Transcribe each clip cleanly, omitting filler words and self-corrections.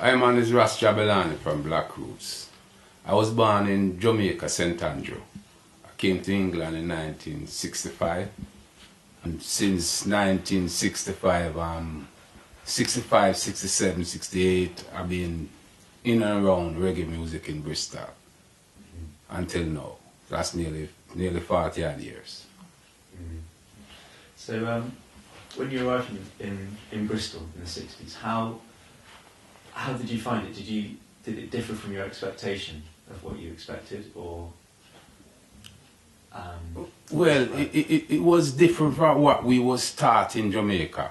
My man is Ras Jabulani from Black Roots. I was born in Jamaica, St. Andrew. I came to England in 1965. And since 1965, 65, 67, 68, I've been in and around reggae music in Bristol until now. That's nearly 40 odd years. So when you arrived in Bristol in the 60s, how did you find it? Did it differ from your expectation of what you expected, or? Well, it was different from what we was taught in Jamaica,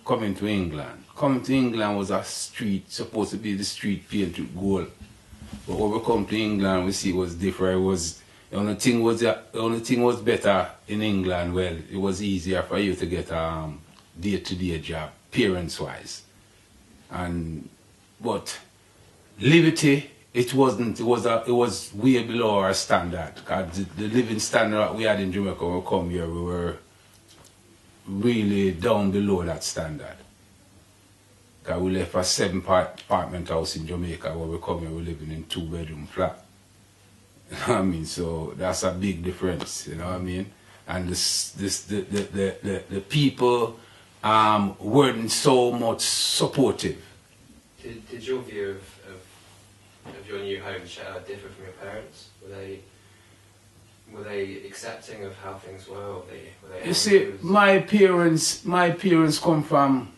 coming to England. Coming to England was a street, supposed to be the street painted with gold. But when we come to England, we see it was different. The only thing was better in England. Well, it was easier for you to get a day-to-day job, parents-wise. But liberty, it wasn't. It was way below our standard. Cause the living standard that we had in Jamaica when we come here, we were really down below that standard. Cause we left a 7-apartment house in Jamaica. When we come here, we're living in 2-bedroom flat. You know what I mean? So that's a big difference. You know what I mean? And the people weren't so much supportive. Did your view of your new home differ from your parents? Were they accepting of how things were? Were they you see, my parents come from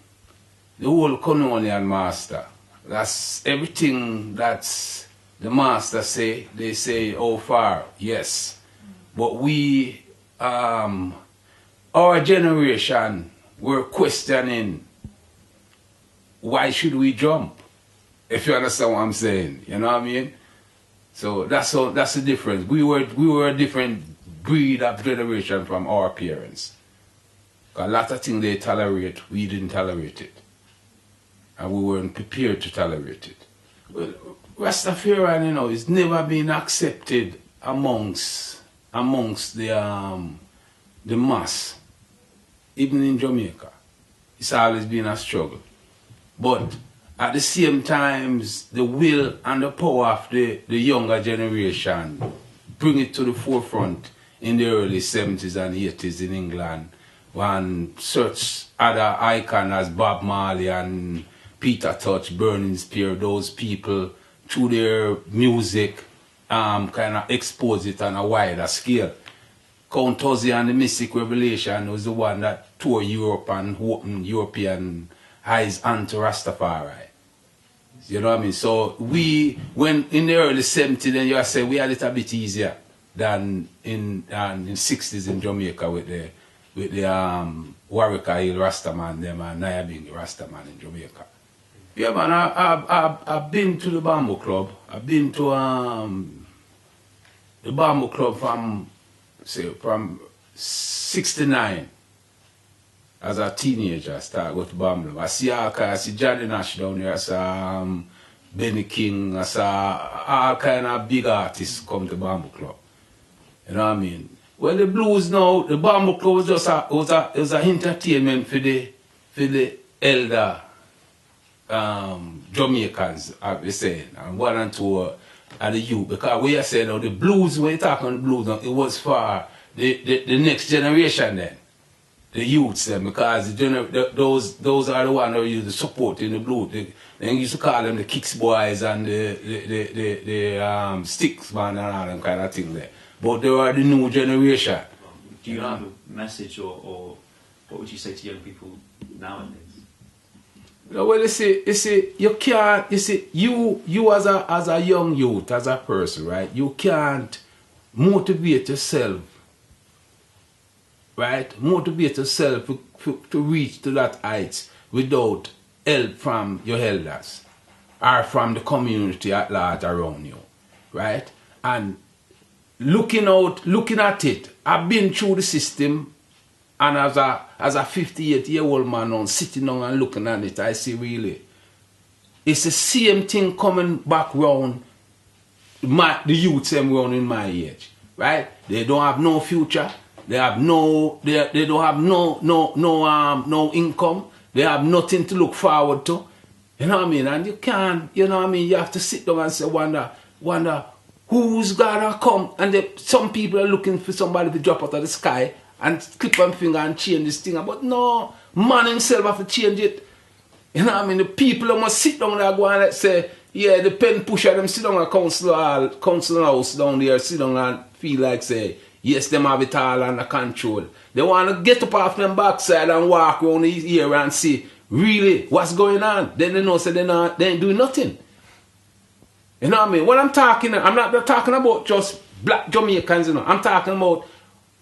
the whole colonial master. That's everything that's the master say. They say, how far? Yes. But we, our generation, were questioning, why should we jump? If you understand what I'm saying, you know what I mean? So that's the difference. We were a different breed of generation from our parents. A lot of things they tolerate, we didn't tolerate it. And we weren't prepared to tolerate it. Well, Rastafarian, you know, is never been accepted amongst the mass, even in Jamaica. It's always been a struggle. But at the same time, the will and the power of the younger generation bring it to the forefront in the early 70s and 80s in England, when such other icons as Bob Marley and Peter Tosh, Burning Spear, those people, through their music, kind of expose it on a wider scale. Count Ozzy and the Mystic Revelation was the one that tore Europe and opened European eyes onto Rastafari. You know what I mean? So when in the early 70s, then you say we had it a bit easier than in 60s in Jamaica with the Warwick Hill Rastaman, them and Nyabing Rastaman in Jamaica. Yeah, man, I've been to the Bamboo Club. I've been to the Bamboo Club from 69. As a teenager, I started with Bamboo. I see Johnny Nash down there, I saw Benny King, I saw all kind of big artists come to Bamboo Club. You know what I mean? Well, the blues now, the Bamboo Club was just it was an entertainment for the elder Jamaicans, I be saying, and 1 and 2 are the youth. Because we are saying now, the blues, when you talk on the blues now, it was for the next generation then. The youths then, because those are the ones who use the support in the blues. They used to call them the Kicks Boys and the Sticks man and all them kind of thing there. But they are the new generation. Do you have a message or what would you say to young people nowadays? Well, you see, you can't, you as a young youth, as a person, right, you can't motivate yourself, right, motivate yourself to reach to that height without help from your elders or from the community at large around you, right, and looking at it, I've been through the system. And as a 58-year-old man now, sitting down and looking at it, I see really, it's the same thing coming back round the youths around in my age, right? They don't have no future, they have no income, they have nothing to look forward to. You know what I mean? And you can't, you know what I mean? You have to sit down and say, wonder who's gonna come? And some people are looking for somebody to drop out of the sky and clip one finger and change this thing. But no, man himself have to change it. You know what I mean? The people must sit down there and go and say, yeah, the pen pusher, them sit down at council house down there, sit down and feel like say, yes, them have it all under control. They want to get up off them backside and walk around the here and see, really, what's going on? Then they know say they ain't doing nothing. You know what I mean? When I'm not talking about just black Jamaicans, you know. I'm talking about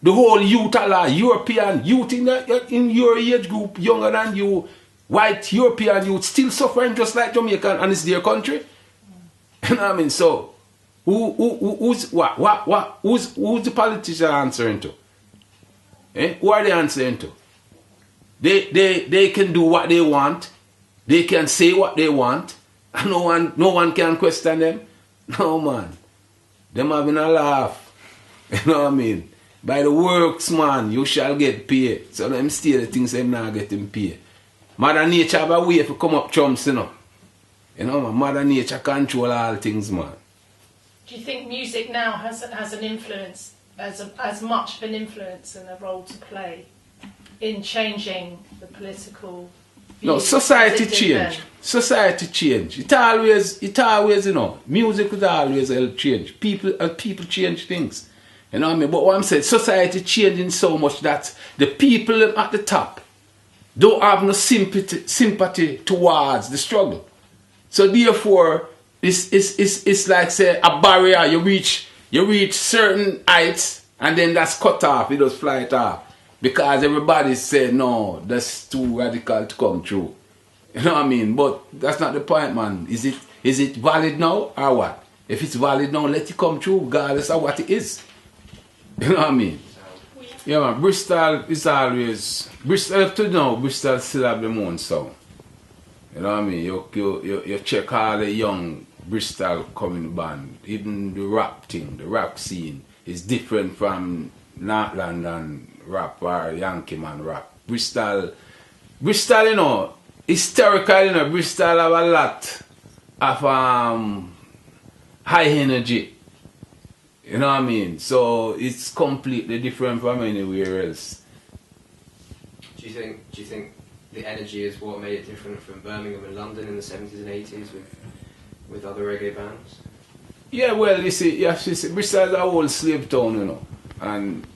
the whole youth, European youth in your age group, younger than you, white European youth, still suffering just like Jamaican, and it's their country. You know what I mean? So, who's the politician answering to? Who are they answering to? They can do what they want. They can say what they want. And no one can question them. No, man. Them having a laugh. You know what I mean? By the works, man, you shall get paid. So them steal the things them not getting paid. Mother Nature have a way to come up chumps, you know. You know, man, Mother Nature control all things, man. Do you think music now has an influence, as much of an influence and a role to play in changing the political views? No, society change. Society change. It always, you know, music would always help change. People change things. You know what I mean? But what I'm saying, society changing so much that the people at the top don't have no sympathy towards the struggle. So therefore, it's like say a barrier. You reach certain heights and then that's cut off. It just fly it off. Because everybody say no, that's too radical to come true. You know what I mean? But that's not the point, man. Is it valid now or what? If it's valid now, let it come true regardless of what it is. You know what I mean? Yeah, man. Bristol is always Bristol still have the own sound. You know what I mean? You check all the young Bristol coming band. Even the rap thing, the rap scene is different from Northland and rap or Yankee man rap. Bristol, you know, historically, you know, Bristol have a lot of high energy. You know what I mean? So it's completely different from anywhere else. Do you think the energy is what made it different from Birmingham and London in the 70s and 80s with other reggae bands? Yeah, well, you see, Bristol is a whole slave town, you know, and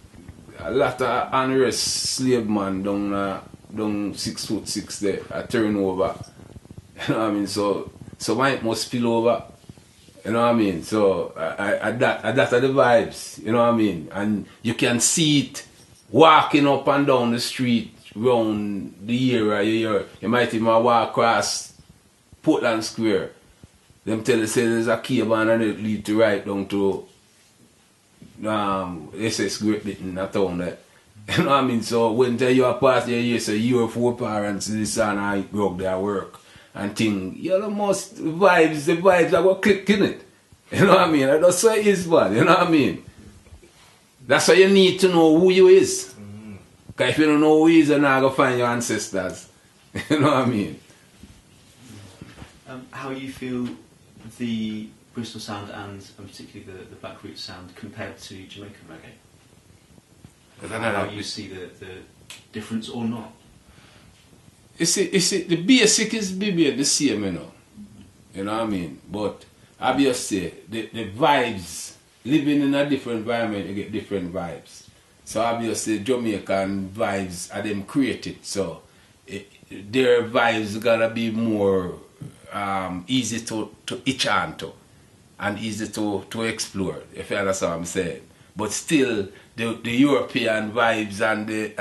a lot of unrest slave man down 6'6" there, a turnover. You know what I mean? So might must spill over. You know what I mean? So that are the vibes. You know what I mean? And you can see it walking up and down the street around the area. You might even walk across Portland Square. Them tell you say there's a cave and it lead to right down to SS Great Britain, that town there. You know what I mean? So when you are past there, you say your four parents this and I broke their work and thing. You know, most the vibes are going to click in it. You know what I mean? That's why it is bad. You know what I mean? That's why you need to know who you is. Because if you don't know who you is, you're not going to find your ancestors. You know what I mean? How you feel the Bristol sound and particularly the Black Roots sound compared to Jamaican reggae? How you see the difference or not? You see, the basic is the same, you know. You know what I mean? But obviously, the vibes, living in a different environment, you get different vibes. So obviously, Jamaican vibes are them created. So their vibes gotta be more easy to itch onto and easy to explore, if you understand what I'm saying. But still, the European vibes and the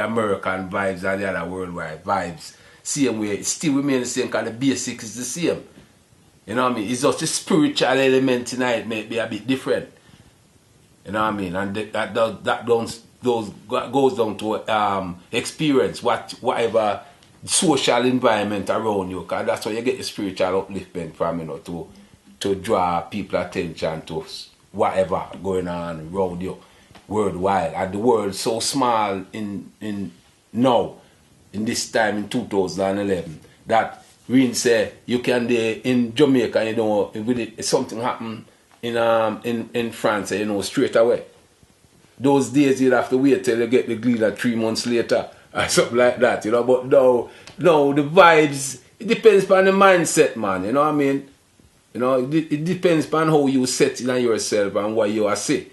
American vibes and the other worldwide vibes, same way, it still remain the same because the basic is the same. You know what I mean? It's just the spiritual element in it may be a bit different. You know what I mean? And that goes down to experience whatever social environment around you, because that's where you get the spiritual upliftment from, you know, to draw people attention to whatever going on around you worldwide. And the world's so small in now, in this time in 2011, that we say you can do in Jamaica, you know, if something happen in France, you know, straight away. Those days you'd have to wait till you get the glider 3 months later or something like that, you know. But no, the vibes, it depends on the mindset, man, you know what I mean? You know, it depends on how you set in on yourself and what you are say.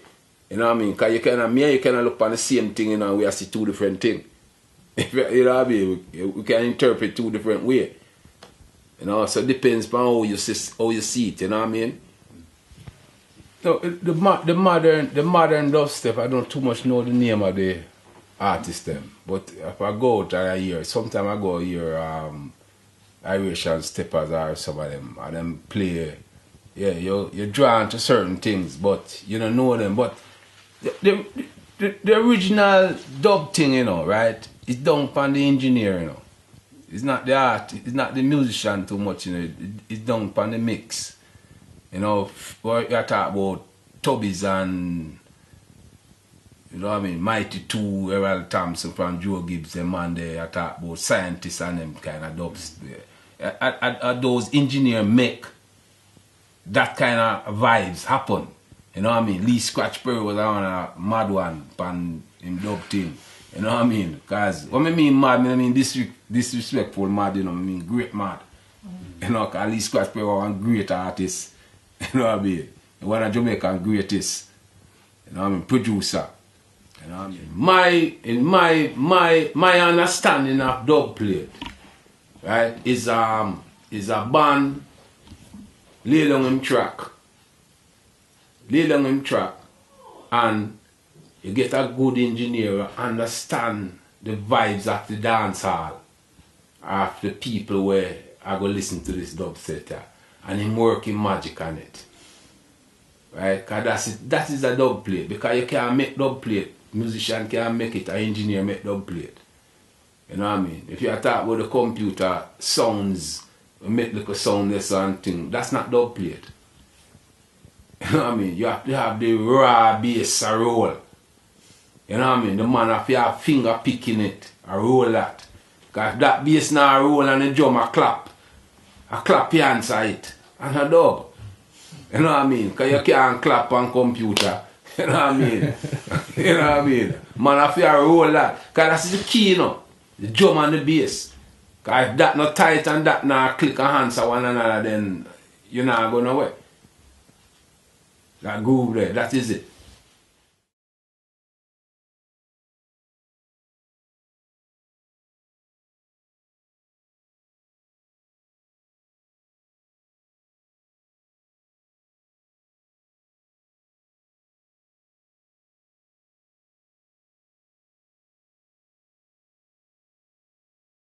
You know what I mean? Because you can look on the same thing, you know, and we are see 2 different things. You know what I mean? We can interpret 2 different ways. You know, so it depends on how you see it, you know what I mean? No, the modern dubstep, I don't too much know the name of the artist them. But if I go out and I hear, sometimes I go hear Irish and steppers or some of them, and them play. Yeah, you're drawn to certain things, but you don't know them. But the original dub thing, you know, right? It's done from the engineer, you know. It's not the art, it's not the musician too much, you know. It's done from the mix. You know, what you talk about Tubbies and, you know what I mean, Mighty 2, Errol Thompson from Joe Gibbs, them man there, I talk about scientists and them kind of dubs. Those engineers make that kind of vibes happen. You know what I mean? Lee Scratch Perry was on a mad one pan in dub thing. You know what I mean? Because what I mean mad, I mean disrespectful mad, you know what I mean? Great mad. You know, because Lee Scratch Perry was one great artist. You know what I mean? One of Jamaican greatest. You know what I mean? Producer. You know what I mean? My understanding of Dubplate, right, is a band lay down him track. And you get a good engineer who understand the vibes of the dance hall of the people where I go listen to this dub set, and him working magic on it. Right? Because that is a dub plate. Because you can't make dub plate. Musician can't make it, an engineer make dub plate. You know what I mean? If you talk about the computer sounds, make like a soundless and thing, that's not dub plate. You know what I mean? You have to have the raw bass a roll. You know what I mean? The man have to have finger picking it, a roll that. Because if that bass now roll and the drum a clap your hands at it, and a dub. You know what I mean? Because you can't clap on computer. You know what I mean? You know what I mean? Man have to roll that. Because that's the key, you know. The drum and the bass. Because if that not tight and that not click and hands at one another, then you're not going nowhere. That groove there, that is it.